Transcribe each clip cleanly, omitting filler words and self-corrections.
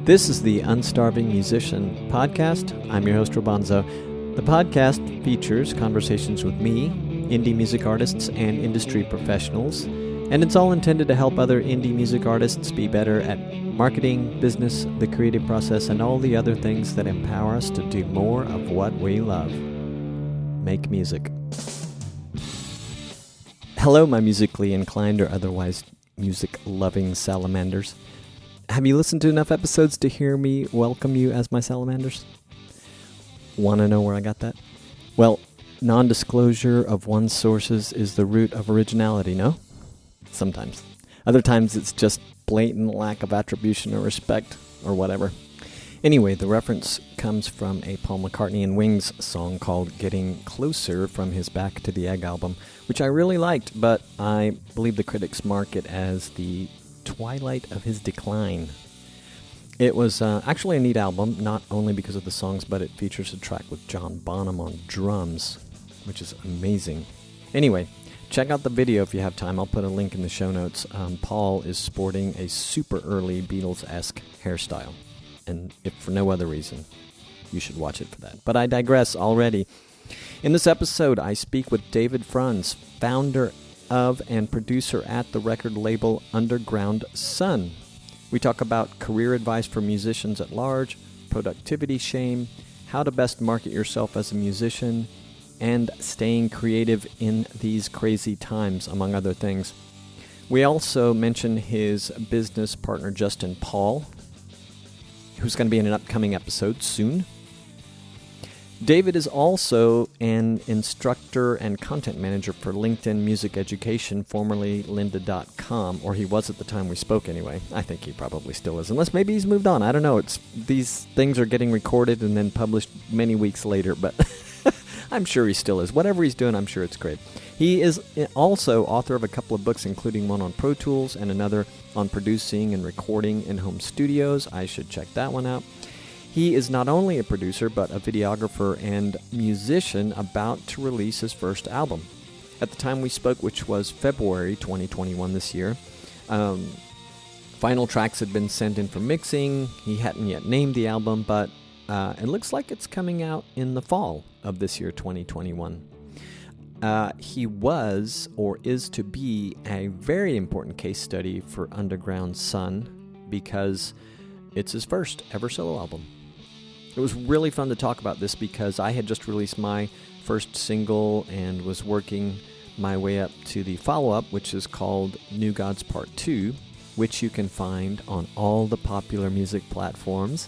This is the Unstarving Musician podcast. I'm your host, Robonzo. The podcast features conversations with me, indie music artists, and industry professionals, and it's all intended to help other indie music artists be better at marketing, business, the creative process, and all the other things that empower us to do more of what we love. Make music. Hello, my musically inclined or otherwise music-loving salamanders. Have you listened to enough episodes to hear me welcome you as my salamanders? Want to know where I got that? Well, non-disclosure of one's sources is the root of originality, no? Sometimes. Other times it's just blatant lack of attribution or respect, or whatever. Anyway, the reference comes from a Paul McCartney and Wings song called Getting Closer from his Back to the Egg album, which I really liked, but I believe the critics mark it as the twilight of his decline. It was actually a neat album, not only because of the songs, but it features a track with John Bonham on drums, which is amazing. Anyway, check out the video if you have time. I'll put a link in the show notes. Paul is sporting a super early Beatles-esque hairstyle, and if for no other reason, you should watch it for that. But I digress already. In this episode, I speak with David Franz, founder of and producer at the record label Underground Sun. We talk about career advice for musicians at large, productivity shame, how to best market yourself as a musician, and staying creative in these crazy times, among other things. We also mention his business partner, Justin Paul, who's going to be in an upcoming episode soon. David is also an instructor and content manager for LinkedIn Music Education, formerly lynda.com, or he was at the time we spoke anyway. I think he probably still is, unless maybe he's moved on. I don't know. These things are getting recorded and then published many weeks later, but I'm sure he still is. Whatever he's doing, I'm sure it's great. He is also author of a couple of books, including one on Pro Tools and another on producing and recording in home studios. I should check that one out. He is not only a producer, but a videographer and musician about to release his first album. At the time we spoke, which was February 2021 this year, final tracks had been sent in for mixing. He hadn't yet named the album, but it looks like it's coming out in the fall of this year, 2021. He was, or is to be, a very important case study for Underground Sun because it's his first ever solo album. It was really fun to talk about this because I had just released my first single and was working my way up to the follow-up, which is called New Gods Part 2, which you can find on all the popular music platforms.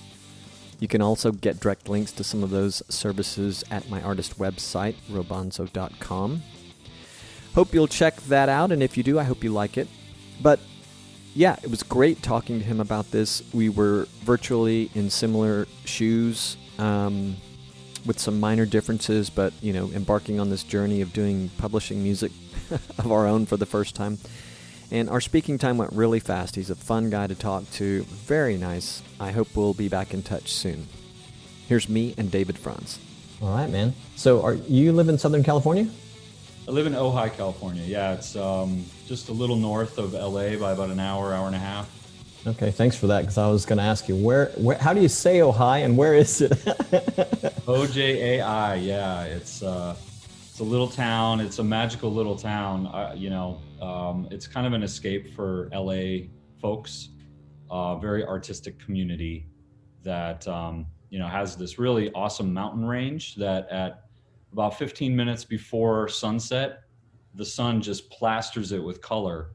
You can also get direct links to some of those services at my artist website, robonzo.com. Hope you'll check that out, and if you do, I hope you like it. But yeah, it was great talking to him about this. We were virtually in similar shoes with some minor differences, but, embarking on this journey of publishing music of our own for the first time. And our speaking time went really fast. He's a fun guy to talk to. Very nice. I hope we'll be back in touch soon. Here's me and David Franz. All right, man. So you live in Southern California? I live in Ojai, California. Yeah, it's just a little north of LA by about an hour and a half. Okay, thanks for that, because I was going to ask you, where, how do you say Ojai and where is it? Ojai, yeah. It's a little town. It's a magical little town. It's kind of an escape for LA folks. Very artistic community that has this really awesome mountain range that at about 15 minutes before sunset, the sun just plasters it with color,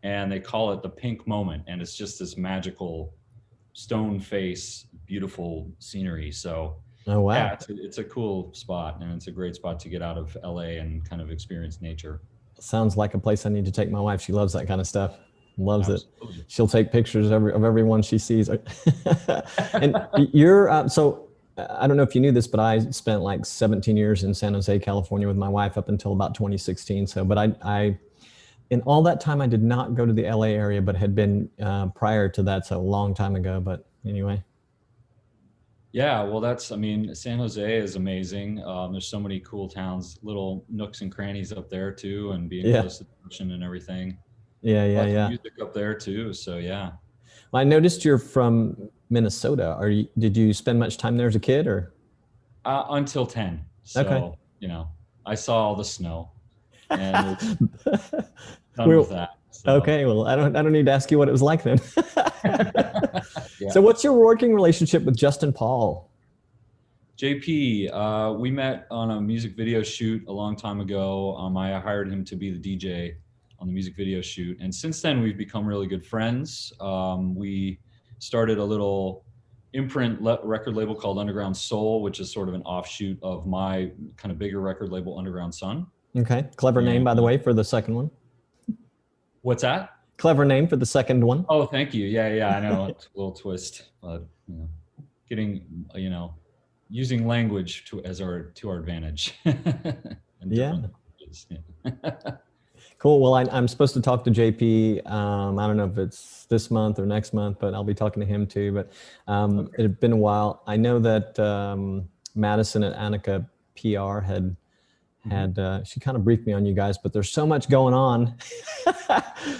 and they call it the pink moment. And it's just this magical stone face, beautiful scenery. So, oh, wow. Yeah, it's a cool spot, and it's a great spot to get out of LA and kind of experience nature. Sounds like a place I need to take my wife. She loves that kind of stuff. Loves Absolutely. it. She'll take pictures of everyone she sees. And you're, so I don't know if you knew this, but I spent like 17 years in San Jose, California with my wife up until about 2016. So, but I in all that time, I did not go to the LA area, but had been prior to that. So a long time ago, but anyway. Yeah, well, San Jose is amazing. There's so many cool towns, little nooks and crannies up there too, and being close to the ocean and everything. Yeah. Music up there too. So yeah. I noticed you're from Minnesota. Did you spend much time there as a kid or? Until 10. Okay. So, I saw all the snow and was done Well, with that. So, okay. Well, I don't need to ask you what it was like then. yeah. So what's your working relationship with Justin Paul? JP, we met on a music video shoot a long time ago. I hired him to be the DJ on the music video shoot. And since then, we've become really good friends. We started a little imprint record label called Underground Soul, which is sort of an offshoot of my kind of bigger record label, Underground Sun. Okay. Clever name, And by the way, for the second one. what's that? Clever name for the second one. Oh, thank you. Yeah. I know it's a little twist, but getting, using language to our advantage. And Yeah. languages. Yeah. Cool. Well, I'm supposed to talk to JP. I don't know if it's this month or next month, but I'll be talking to him too. But Okay. it had been a while. I know that Madison at Annika PR had she kind of briefed me on you guys, but there's so much going on.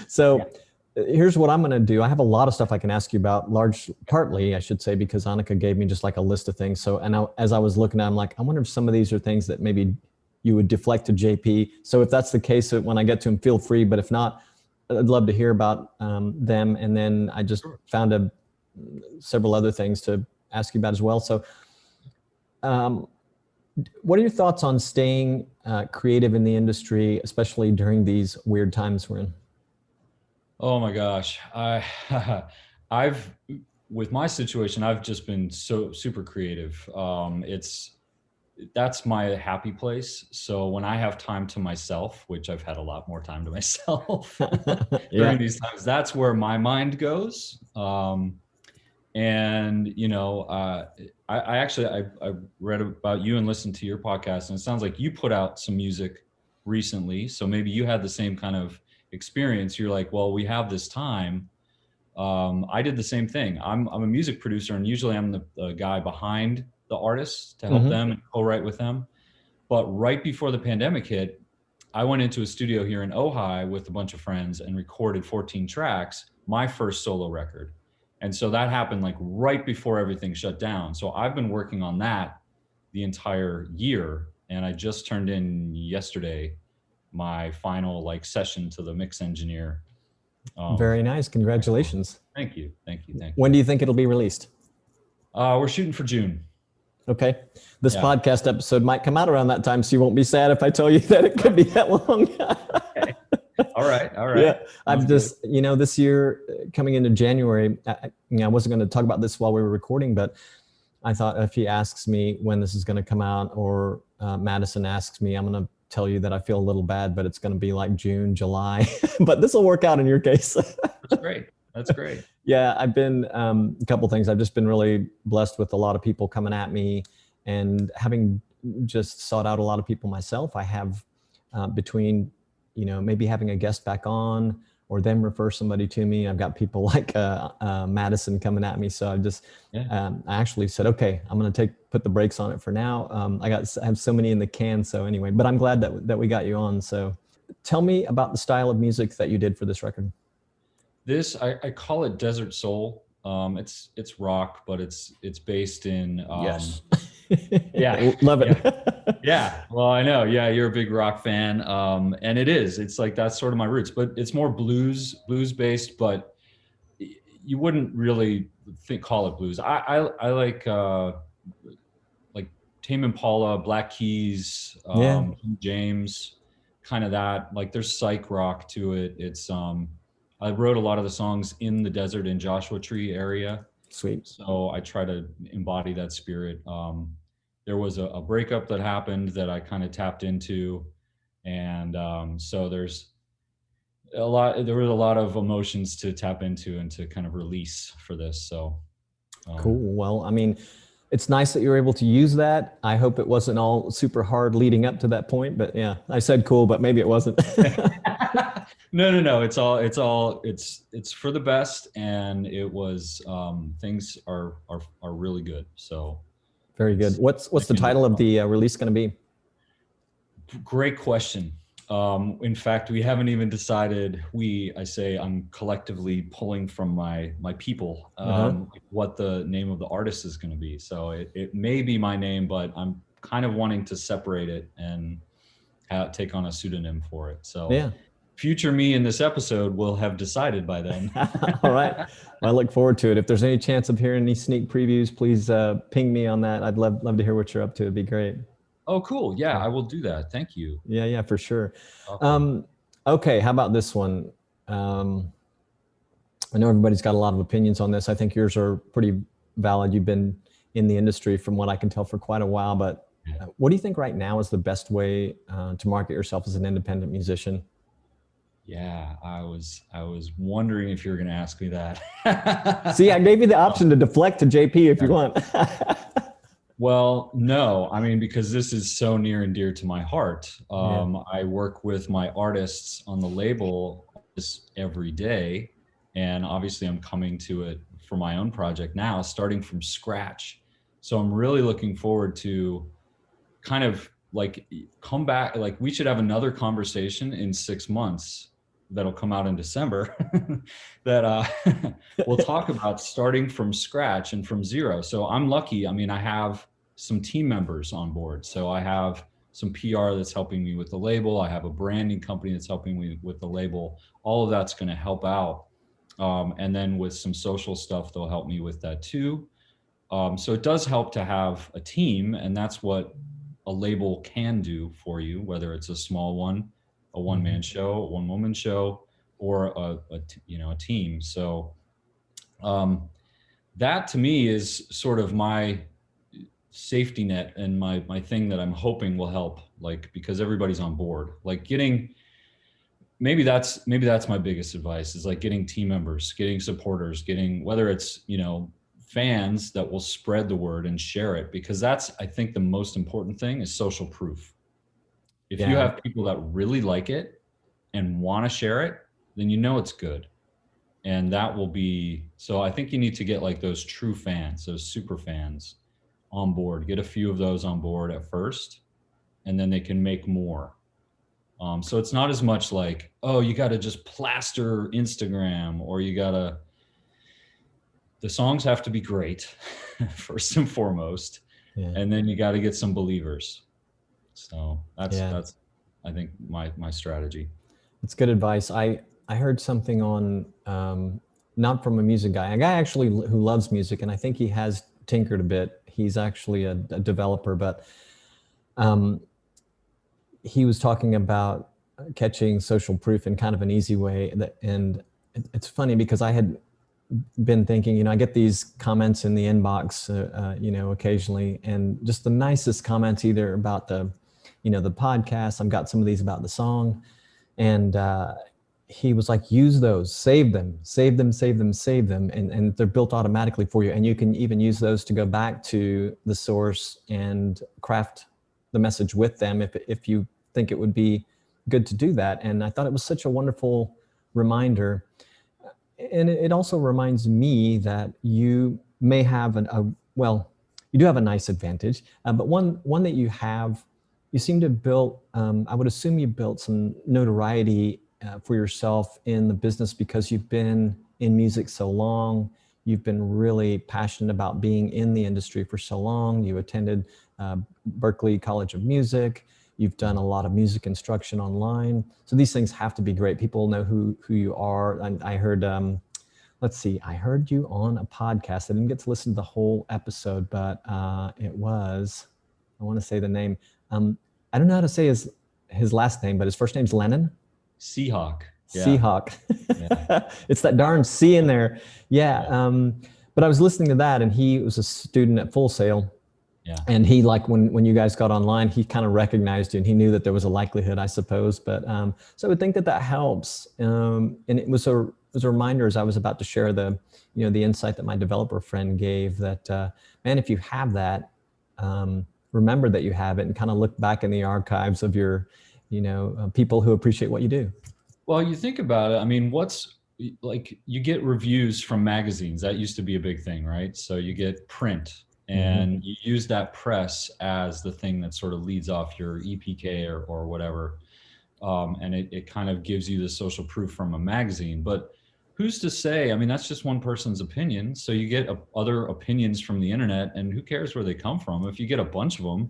So here's what I'm going to do. I have a lot of stuff I can ask you about, partly I should say, because Annika gave me just like a list of things. So, as I was looking at, I'm like, I wonder if some of these are things that maybe you would deflect to JP. So if that's the case, when I get to him, feel free. But if not, I'd love to hear about them. And then I just found several other things to ask you about as well. So what are your thoughts on staying creative in the industry, especially during these weird times we're in? Oh my gosh. With my situation, I've just been so super creative. That's my happy place. So when I have time to myself, which I've had a lot more time to myself during these times, that's where my mind goes. And I read about you and listened to your podcast, and it sounds like you put out some music recently. So maybe you had the same kind of experience. You're like, well, we have this time. I did the same thing. I'm a music producer, and usually I'm the guy behind the artists to help them and co-write with them. But right before the pandemic hit, I went into a studio here in Ojai with a bunch of friends and recorded 14 tracks, my first solo record. And so that happened like right before everything shut down. So I've been working on that the entire year. And I just turned in yesterday my final session to the mix engineer. Very nice. Congratulations. Thank you. When do you think it'll be released? We're shooting for June. Okay. This podcast episode might come out around that time, so you won't be sad if I tell you that it could be that long. Okay. All right. Yeah. I've just, this year coming into January, I wasn't going to talk about this while we were recording, but I thought if he asks me when this is going to come out, or Madison asks me, I'm going to tell you that I feel a little bad, but it's going to be like June, July, but this will work out in your case. That's great. Yeah, I've been a couple of things. I've just been really blessed with a lot of people coming at me, and having just sought out a lot of people myself. I have between, maybe having a guest back on or them refer somebody to me. I've got people like Madison coming at me. So I actually said, okay, I'm going to put the brakes on it for now. I have so many in the can. So anyway, but I'm glad that we got you on. So tell me about the style of music that you did for this record. This, I call it desert soul. It's rock, but it's based in yes. Yeah, love it. Yeah. Well, I know. Yeah, you're a big rock fan, and it's like that's sort of my roots. But it's more blues based. But you wouldn't really call it blues. I like Tame Impala, Black Keys, James, kind of that. Like there's psych rock to it. It's I wrote a lot of the songs in the desert in Joshua Tree area. Sweet. So I try to embody that spirit. There was a breakup that happened that I kind of tapped into. And so there was a lot of emotions to tap into and to kind of release for this. So cool. Well, I mean, it's nice that you're able to use that. I hope it wasn't all super hard leading up to that point, but yeah, I said cool, but maybe it wasn't. No. It's for the best, and it was things are really good. So very good. What's the title of the release going to be? Great question. In fact, we haven't even decided. I'm collectively pulling from my people what the name of the artist is going to be. So it may be my name, but I'm kind of wanting to separate it and take on a pseudonym for it. So Yeah. future me in this episode will have decided by then. All right. Well, I look forward to it. If there's any chance of hearing any sneak previews, please ping me on that. I'd love to hear what you're up to. It'd be great. Oh, cool. Yeah, I will do that. Thank you. Yeah, for sure. Okay. Okay, how about this one? I know everybody's got a lot of opinions on this. I think yours are pretty valid. You've been in the industry, from what I can tell, for quite a while. But what do you think right now is the best way to market yourself as an independent musician? Yeah, I was wondering if you were going to ask me that. See, I gave you the option to deflect to JP if you want. Well, no, I mean, because this is so near and dear to my heart. I work with my artists on the label every day. And obviously I'm coming to it for my own project now, starting from scratch. So I'm really looking forward to kind of like come back. Like we should have another conversation in 6 months that'll come out in December that we'll talk about starting from scratch and from zero. So I'm lucky. I mean, I have some team members on board. So I have some PR that's helping me with the label. I have a branding company that's helping me with the label. All of that's going to help out. And then with some social stuff, they'll help me with that too. So it does help to have a team, and that's what a label can do for you, whether it's a small one, a one-man show, a one-woman show, or a team. So that to me is sort of my safety net and my thing that I'm hoping will help, like, because everybody's on board, like maybe that's my biggest advice, is like getting team members, getting supporters, getting, whether it's, fans that will spread the word and share it, because that's, I think the most important thing is social proof. If you have people that really like it and want to share it, then it's good. And that will be, so I think you need to get like those true fans, those super fans on board, get a few of those on board at first, and then they can make more. So it's not as much like, oh, you got to just plaster Instagram, or the songs have to be great first and foremost. Yeah. And then you got to get some believers. So that's I think my strategy. That's good advice. I heard something on, not from a music guy, a guy actually who loves music, and I think he has tinkered a bit. He's actually a developer, but he was talking about catching social proof in kind of an easy way. And it's funny because I had been thinking, I get these comments in the inbox, occasionally, and just the nicest comments, either about the podcast. I've got some of these about the song, and he was like, use those, save them, and they're built automatically for you. And you can even use those to go back to the source and craft the message with them if you think it would be good to do that. And I thought it was such a wonderful reminder. And it also reminds me that you may have you do have a nice advantage, but one that you seem to have built, I would assume you built some notoriety for yourself in the business because you've been in music so long. You've been really passionate about being in the industry for so long. You attended Berklee College of Music. You've done a lot of music instruction online. So these things have to be great. People know who you are. And I heard, I heard you on a podcast. I didn't get to listen to the whole episode, but it was, I want to say the name. I don't know how to say his last name, but his first name's Lennon. Seahawk. Yeah. Seahawk. Yeah. It's that darn C in there. Yeah. But I was listening to that, and he was a student at Full Sail. Yeah. And he, like, when you guys got online, he kind of recognized you, and he knew that there was a likelihood, I suppose. But so I would think that helps. And it was a reminder, as I was about to share the insight that my developer friend gave, that man, if you have that, remember that you have it, and kind of look back in the archives of your people who appreciate what you do. Well, you think about it. I mean, you get reviews from magazines. That used to be a big thing, right? So you get print, and you use that press as the thing that sort of leads off your EPK or whatever. and it kind of gives you the social proof from a magazine. But who's to say? I mean, that's just one person's opinion. So you get other opinions from the internet, and who cares where they come from? If you get a bunch of them,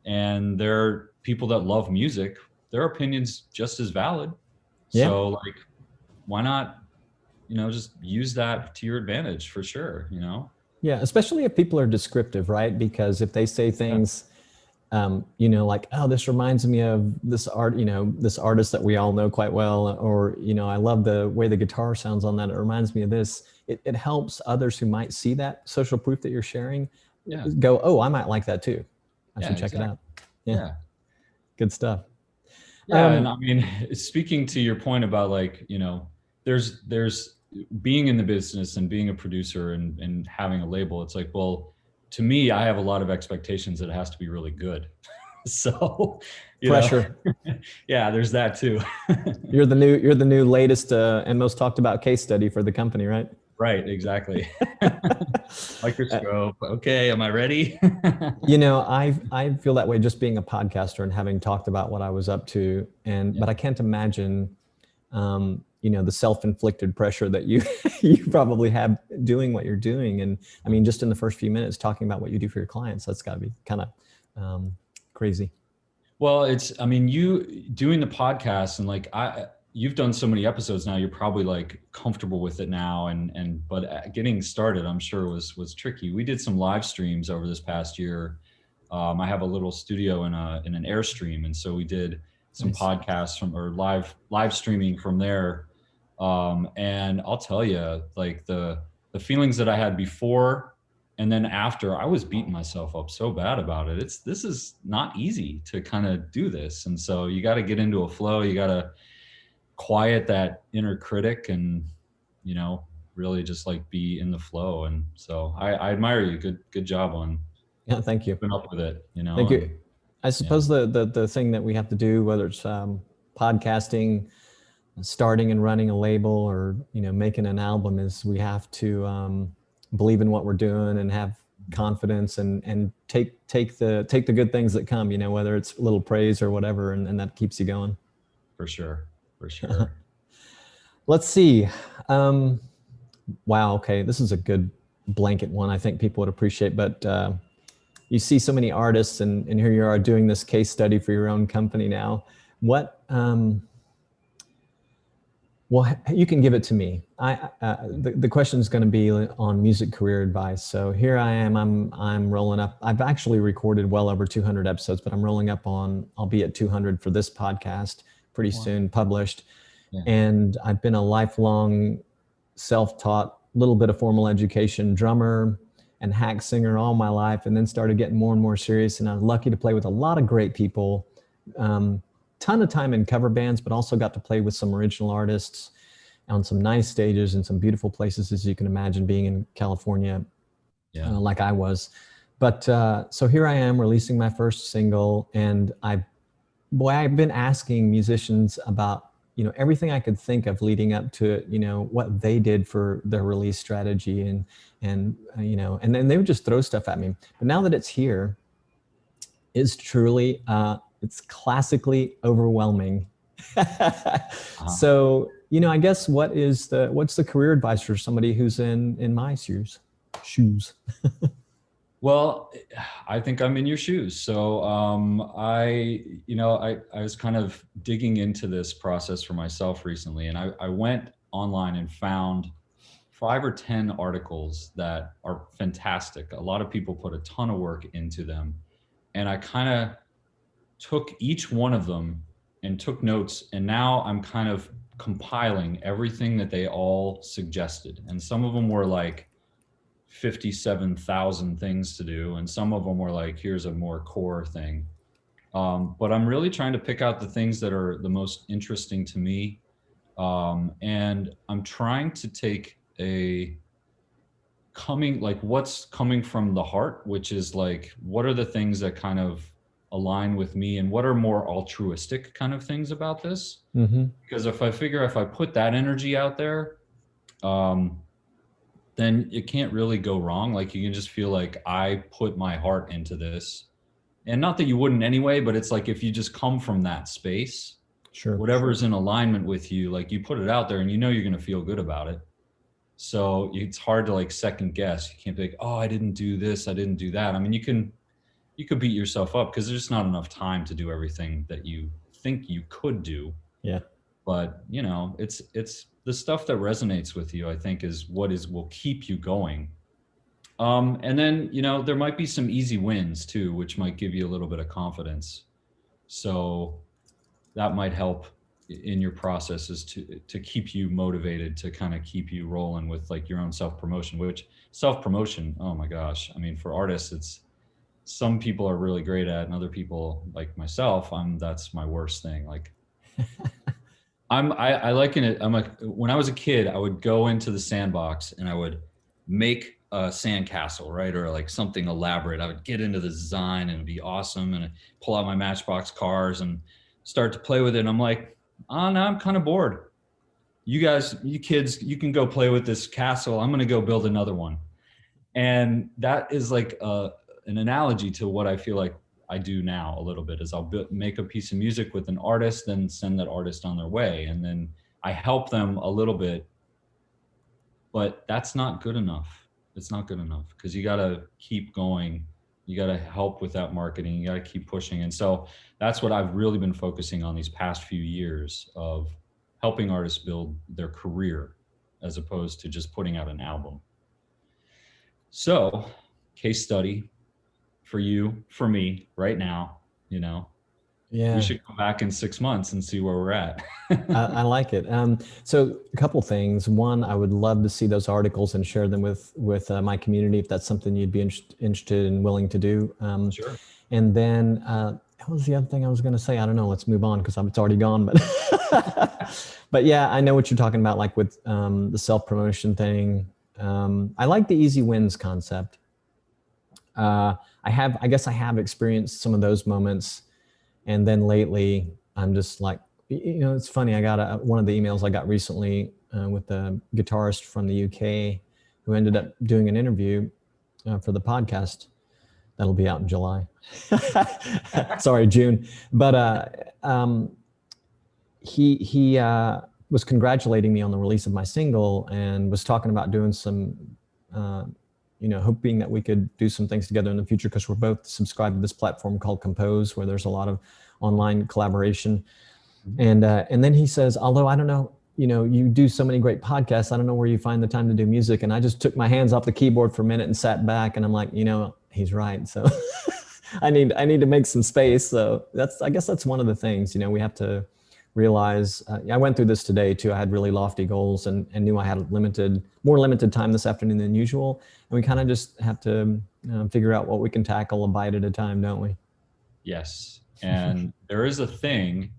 and they're people that love music, their opinion's just as valid. Yeah. So like, why not, just use that to your advantage for sure, Yeah, especially if people are descriptive, right? Because if they say things, like, oh, this reminds me of this art, this artist that we all know quite well, or, I love the way the guitar sounds on that. It reminds me of this. It helps others who might see that social proof that you're sharing go, oh, I might like that too. I should check it out. Yeah. Good stuff. Yeah. And I mean, speaking to your point about like, there's being in the business and being a producer and having a label, it's like, well, to me, I have a lot of expectations that it has to be really good. So pressure. Yeah, there's that too. You're the new latest and most talked about case study for the company, right? Right, exactly. Microscope. Okay, am I ready? I feel that way just being a podcaster and having talked about what I was up to, but I can't imagine, the self-inflicted pressure that you probably have doing what you're doing. And I mean, just in the first few minutes talking about what you do for your clients, that's got to be kind of crazy. Well, you doing the podcast and like you've done so many episodes now, you're probably like comfortable with it now. But getting started, I'm sure was tricky. We did some live streams over this past year. I have a little studio in an Airstream. And so we did some podcasts or live streaming from there. And I'll tell you, like the feelings that I had before and then after, I was beating myself up so bad about it. This is not easy to kind of do this. And so you got to get into a flow. You got to quiet that inner critic and, really just like be in the flow. And so I admire you. Good job on. Yeah. Thank you. Keeping up with it, Thank you. I suppose the thing that we have to do, whether it's podcasting, starting and running a label, or making an album, is we have to believe in what we're doing and have confidence and take the good things that come, whether it's a little praise or whatever, and that keeps you going. For sure. Let's see. Wow. Okay, this is a good blanket one. I think people would appreciate, but you see so many artists, and here you are doing this case study for your own company now. What? Well, you can give it to me. The question is going to be on music career advice. So here I am. I'm rolling up. I've actually recorded well over 200 episodes, but I'm rolling up on. I'll be at 200 for this podcast pretty soon, published. Yeah. And I've been a lifelong self-taught, little bit of formal education drummer and hack singer all my life, and then started getting more and more serious. And I'm lucky to play with a lot of great people. Ton of time in cover bands, but also got to play with some original artists on some nice stages and some beautiful places, as you can imagine, being in California, like I was. But so here I am releasing my first single, and I've been asking musicians about, everything I could think of leading up to it, what they did for their release strategy, and then they would just throw stuff at me. But now that it's here, it's truly, it's classically overwhelming. So, I guess what's the career advice for somebody who's in my shoes? Well, I think I'm in your shoes. So I was kind of digging into this process for myself recently, and I went online and found 5 or 10 articles that are fantastic. A lot of people put a ton of work into them, and I kind of took each one of them and took notes, and now I'm kind of compiling everything that they all suggested. And some of them were like 57,000 things to do, and some of them were like, here's a more core thing. But I'm really trying to pick out the things that are the most interesting to me. And I'm trying to take what's coming from the heart, which is like, what are the things that kind of align with me, and what are more altruistic kind of things about this? Mm-hmm. Because if I put that energy out there, then it can't really go wrong. Like, you can just feel like I put my heart into this, and not that you wouldn't anyway, but it's like, if you just come from that space, Sure. Whatever's in alignment with you, like you put it out there and you know you're going to feel good about it. So it's hard to like second guess. You can't be like, oh, I didn't do this, I didn't do that. I mean, you could beat yourself up because there's just not enough time to do everything that you think you could do. Yeah. But you know, it's the stuff that resonates with you, I think, is what will keep you going. And then, you know, there might be some easy wins too, which might give you a little bit of confidence. So that might help in your processes to keep you motivated, to kind of keep you rolling with like your own self-promotion, which self-promotion, oh my gosh. I mean, for artists, it's some people are really great at, and other people like myself, that's my worst thing. Like I liken it. I'm like, when I was a kid, I would go into the sandbox and I would make a sandcastle, right? Or like something elaborate. I would get into the design and it'd be awesome. And I'd pull out my Matchbox cars and start to play with it. And I'm like, oh, now I'm kind of bored. You guys, you kids, you can go play with this castle. I'm going to go build another one. And that is like an analogy to what I feel like I do now a little bit, is I'll make a piece of music with an artist, then send that artist on their way. And then I help them a little bit, but that's not good enough. It's not good enough because you got to keep going. You got to help with that marketing. You got to keep pushing. And so that's what I've really been focusing on these past few years, of helping artists build their career as opposed to just putting out an album. So, case study for you, for me right now, you know, Yeah. we should come back in 6 months and see where we're at. I like it. So a couple things. One, I would love to see those articles and share them with my community, if that's something you'd be interested and willing to do. Sure. And then what was the other thing I was going to say? I don't know. Let's move on because it's already gone. But yeah, I know what you're talking about, like with the self-promotion thing. I like the easy wins concept. I guess I have experienced some of those moments. And then lately, I'm just like, you know, it's funny. I got one of the emails I got recently with a guitarist from the UK who ended up doing an interview for the podcast. That'll be out in July. Sorry, June. But he was congratulating me on the release of my single and was talking about doing some, hoping that we could do some things together in the future, because we're both subscribed to this platform called Compose, where there's a lot of online collaboration. And then he says, although I don't know, you do so many great podcasts, I don't know where you find the time to do music. And I just took my hands off the keyboard for a minute and sat back, and I'm like, he's right. So I need to make some space. So I guess that's one of the things, we have to realize. I went through this today too. I had really lofty goals and knew I had more limited time this afternoon than usual. And we kind of just have to figure out what we can tackle a bite at a time, don't we? Yes. And there is a thing,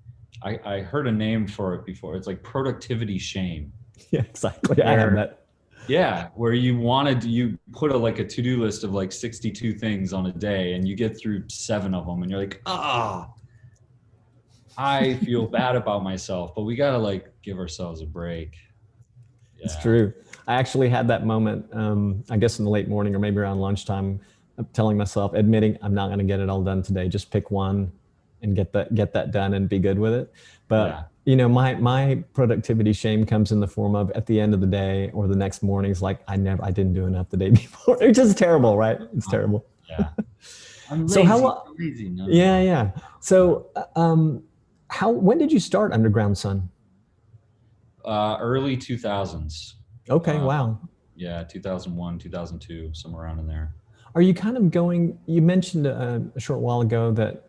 I heard a name for it before. It's like productivity shame. Yeah, exactly. I have that. Yeah, where you put a to-do list of like 62 things on a day, and you get through 7 of them, and you're like, I feel bad about myself. But we gotta give ourselves a break. Yeah. It's true. I actually had that moment, I guess in the late morning or maybe around lunchtime, telling myself, admitting I'm not going to get it all done today. Just pick one and get that done and be good with it. But my productivity shame comes in the form of, at the end of the day or the next morning, it's like I didn't do enough the day before. It's just terrible, right? It's terrible. Yeah. I'm lazy. So I'm lazy. No. Yeah. So when did you start Underground Sun? Early 2000s. Okay. Wow. Yeah. 2001, 2002, somewhere around in there. Are you kind of you mentioned a short while ago that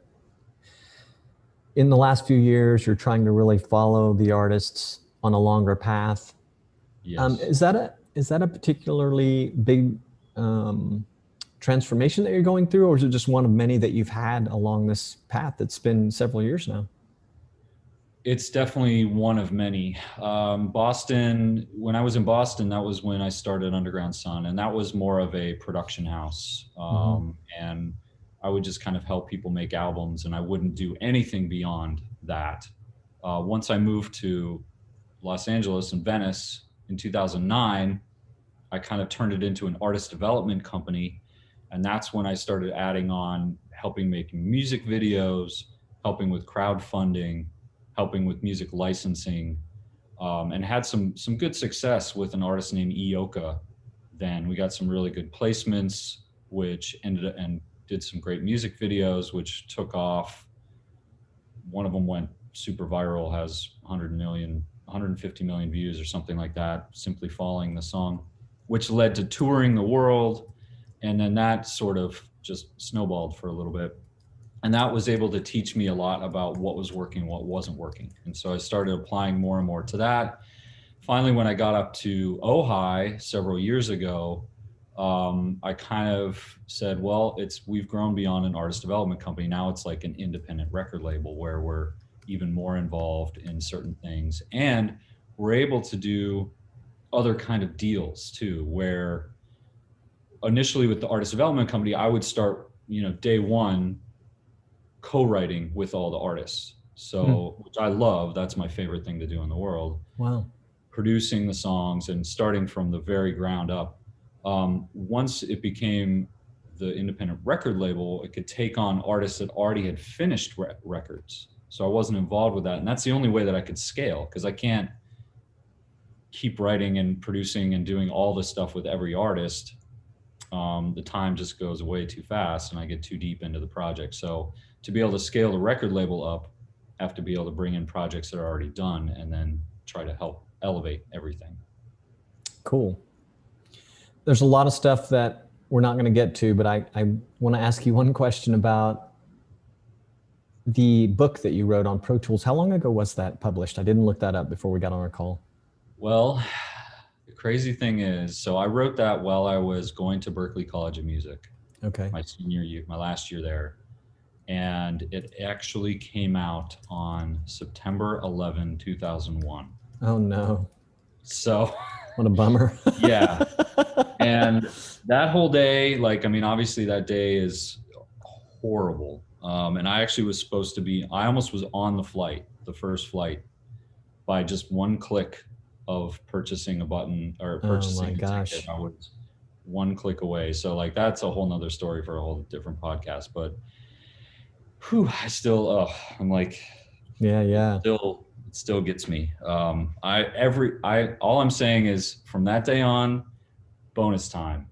in the last few years, you're trying to really follow the artists on a longer path. Yes. Is that a particularly big transformation that you're going through, or is it just one of many that you've had along this path that's been several years now? It's definitely one of many. Boston, when I was in Boston, that was when I started Underground Sun, and that was more of a production house. And I would just kind of help people make albums, and I wouldn't do anything beyond that. Once I moved to Los Angeles and Venice in 2009, I kind of turned it into an artist development company. And that's when I started adding on, helping make music videos, helping with crowdfunding, helping with music licensing, and had some good success with an artist named Ioka. Then we got some really good placements, which ended up and did some great music videos, which took off. One of them went super viral, has 100 million, 150 million views or something like that, Simply Falling, the song, which led to touring the world. And then that sort of just snowballed for a little bit. And that was able to teach me a lot about what was working, what wasn't working. And so I started applying more and more to that. Finally, when I got up to Ojai several years ago, I kind of said, well, we've grown beyond an artist development company. Now it's like an independent record label where we're even more involved in certain things. And we're able to do other kind of deals too, where initially with the artist development company, I would start, day one, co-writing with all the artists. So, which I love, that's my favorite thing to do in the world. Wow. Producing the songs and starting from the very ground up. Once it became the independent record label, it could take on artists that already had finished records. So I wasn't involved with that. And that's the only way that I could scale, because I can't keep writing and producing and doing all this stuff with every artist. The time just goes way too fast and I get too deep into the project. So to be able to scale the record label up, I have to be able to bring in projects that are already done and then try to help elevate everything. Cool. There's a lot of stuff that we're not going to get to, but I want to ask you one question about the book that you wrote on Pro Tools. How long ago was that published? I didn't look that up before we got on our call. Well, the crazy thing is, so I wrote that while I was going to Berklee College of Music. Okay. My senior year, my last year there. And it actually came out on September 11, 2001. Oh no. So what a bummer. Yeah. And that whole day, obviously that day is horrible. And I actually was supposed to be, I almost was on the first flight, by just one click of purchasing a button or purchasing a ticket. I was one click away. So that's a whole nother story for a whole different podcast, but I still, I'm like, yeah. It still gets me. All I'm saying is from that day on, bonus time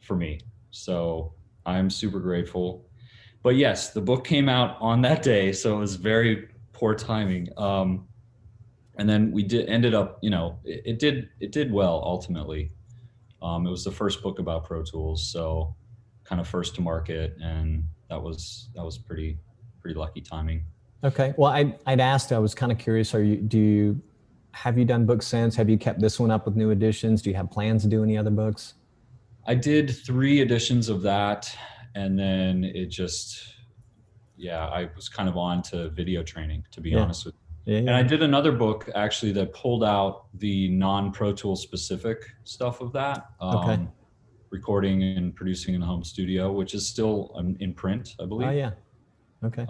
for me. So I'm super grateful. But yes, the book came out on that day, so it was very poor timing. And then ended up, it did well ultimately. It was the first book about Pro Tools, so kind of first to market, and that was pretty lucky timing. Okay. Well, I'd asked, I was kind of curious, have you done books since? Have you kept this one up with new editions? Do you have plans to do any other books? I did 3 editions of that, and then it just, I was kind of on to video training, to be honest with you. And I did another book actually that pulled out the non-Pro Tools specific stuff of that. Okay. Recording and producing in the home studio, which is still in print, I believe. Oh yeah. Okay.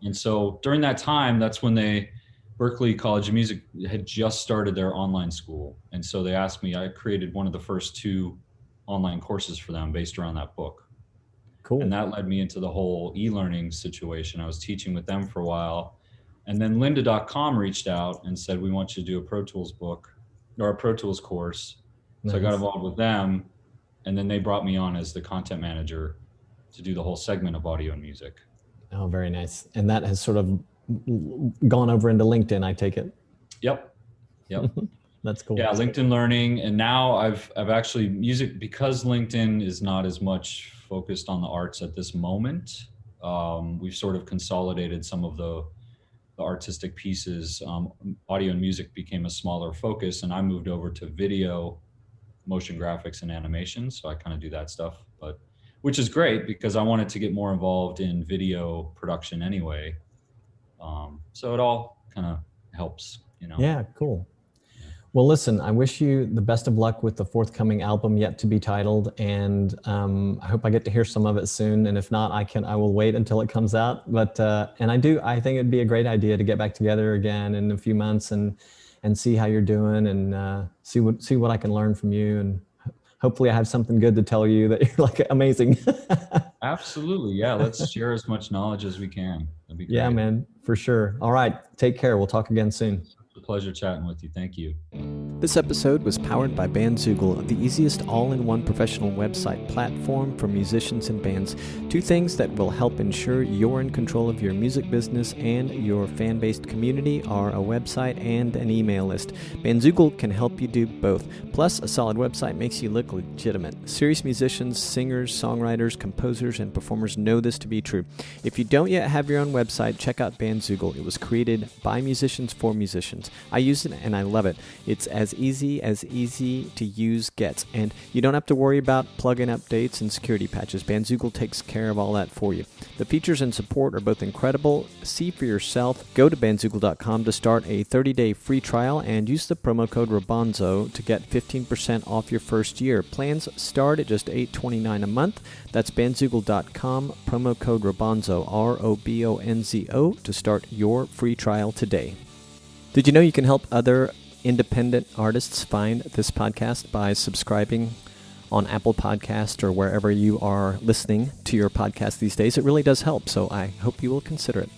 And so during that time, that's when Berklee College of Music had just started their online school. And so they asked me, I created one of the first 2 online courses for them based around that book. Cool. And that led me into the whole e-learning situation. I was teaching with them for a while. And then lynda.com reached out and said, we want you to do a Pro Tools book or a Pro Tools course. Nice. So I got involved with them. And then they brought me on as the content manager to do the whole segment of audio and music. Oh, very nice. And that has sort of gone over into LinkedIn, I take it. Yep. That's cool. Yeah, LinkedIn Learning. And now I've actually because LinkedIn is not as much focused on the arts at this moment. We've sort of consolidated some of the artistic pieces. Audio and music became a smaller focus, and I moved over to video, motion graphics, and animation. So I kind of do that stuff, which is great because I wanted to get more involved in video production anyway. So it all kind of helps, Yeah, cool. Well, listen, I wish you the best of luck with the forthcoming album yet to be titled, and I hope I get to hear some of it soon. And if not, I will wait until it comes out. But and I think it'd be a great idea to get back together again in a few months and see how you're doing, and see what I can learn from you, and hopefully I have something good to tell you that you're amazing. Absolutely. Yeah. Let's share as much knowledge as we can. That'd be Yeah, great. man, for sure. All right. Take care. We'll talk again soon. It's a pleasure chatting with you. Thank you. This episode was powered by Bandzoogle, the easiest all-in-one professional website platform for musicians and bands. 2 things that will help ensure you're in control of your music business and your fan-based community are a website and an email list. Bandzoogle can help you do both. Plus, a solid website makes you look legitimate. Serious musicians, singers, songwriters, composers, and performers know this to be true. If you don't yet have your own website, check out Bandzoogle. It was created by musicians for musicians. I use it and I love it. It's as easy to use gets, and you don't have to worry about plugin updates and security patches. Bandzoogle takes care of all that for you. The features and support are both incredible. See for yourself. Go to bandzoogle.com to start a 30-day free trial and use the promo code ROBONZO to get 15% off your first year. Plans start at just $8.29 a month. That's bandzoogle.com, promo code ROBONZO, ROBONZO, to start your free trial today. Did you know you can help other independent artists find this podcast by subscribing on Apple Podcast or wherever you are listening to your podcast these days? It really does help, so I hope you will consider it.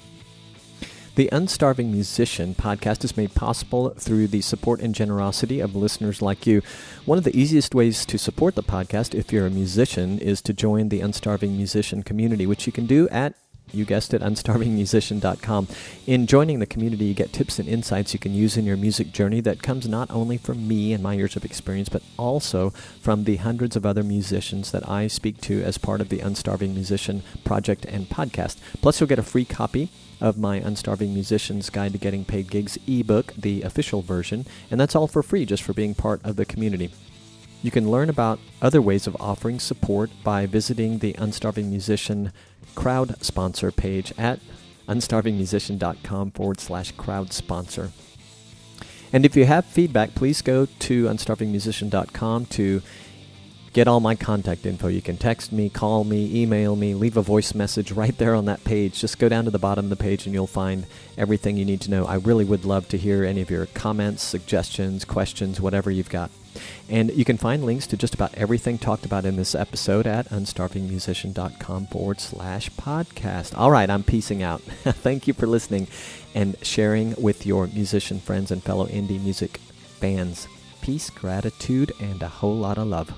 The Unstarving Musician podcast is made possible through the support and generosity of listeners like you. One of the easiest ways to support the podcast, if you're a musician, is to join the Unstarving Musician community, which you can do at, you guessed it, unstarvingmusician.com. In joining the community, you get tips and insights you can use in your music journey that comes not only from me and my years of experience, but also from the hundreds of other musicians that I speak to as part of the Unstarving Musician project and podcast. Plus, you'll get a free copy of my Unstarving Musician's Guide to Getting Paid Gigs ebook, the official version, and that's all for free just for being part of the community. You can learn about other ways of offering support by visiting the Unstarving Musician crowd sponsor page at unstarvingmusician.com/crowd sponsor. And if you have feedback, please go to unstarvingmusician.com to get all my contact info. You can text me, call me, email me, leave a voice message right there on that page. Just go down to the bottom of the page and you'll find everything you need to know. I really would love to hear any of your comments, suggestions, questions, whatever you've got. And you can find links to just about everything talked about in this episode at unstarvingmusician.com/podcast. All right, I'm peacing out. Thank you for listening and sharing with your musician friends and fellow indie music bands. Peace, gratitude, and a whole lot of love.